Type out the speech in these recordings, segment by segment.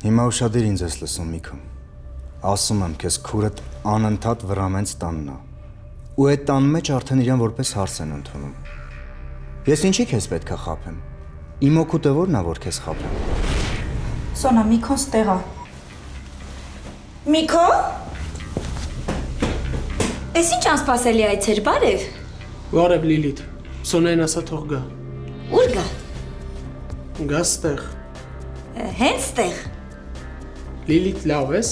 Հիմա ուշադիր ինձ ես լսում, Միքո։ Ասում եմ քեզ քուրդ անընդհատ վրամենց տանն է։ Ու այդ տան մեջ արդեն իրան որպես հարս են ընդունում։ Ես ինչի քեզ պետքա խաբեմ։ Իմ օգուտը ո՞րն է, որ քեզ խաբեմ։ Սոնա, Միքոն ստեղ է։ Միքո։ Էս ինչ անսպասելի այցեր, բարև։ Բարև Լիլիթ։ Սոնեն ասա թող գա։ Ուր գա։ Գա ստեղ։ Հենց ստեղ։ Լիլիթ լավ ես։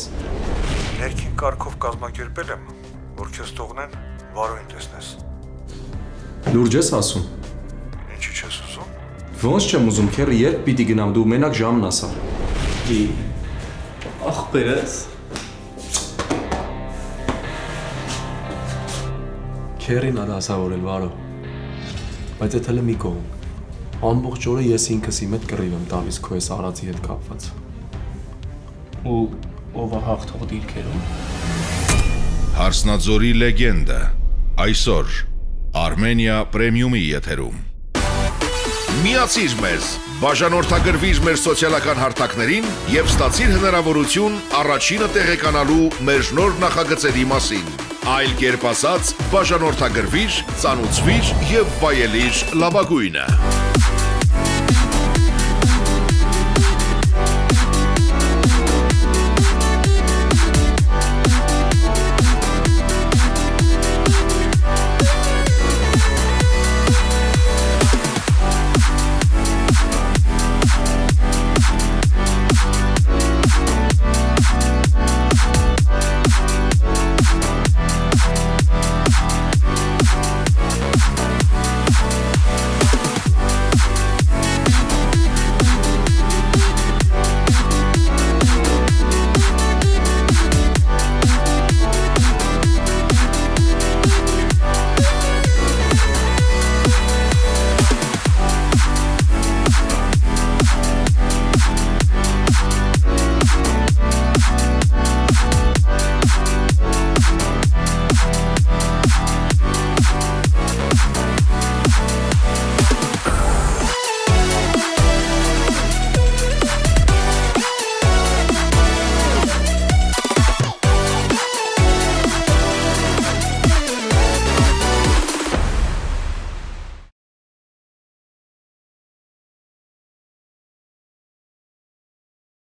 Ներքին կարգով կազմակերպել եմ, որ քեզ թողնեն վարոյին տեսնես։ Լուրջ ես ասում։ Ինչի չես ուզում։ Ոնց չեմ ուզում, քեռի, երբ պիտի գնամ, դու մենակ ժամն ասա։ Ախպերս։ Քերին ա դասավորել վարո։ Բայց այդ հələ մի կողմ։ Ամբողջ օրը ես ինքս իմ հետ կռիվ եմ տալիս քո այս արածի հետ կապված։ Ու ով է հաղթող դիրքերում։ Հարսնաձորի լեգենդը այսօր Armenia Premium-ի եթերում։ Միացիր մեզ, բաժանորդագրվիր մեր սոցիալական հարթակներին եւ ստացիր հնարավորություն առաջինը տեղեկանալու մեր նոր նախագծերի մասին։ Այլ կերպ ասած, բաժանորդագրվիր, ծանուցվիր եւ վայելիր լավագույնը։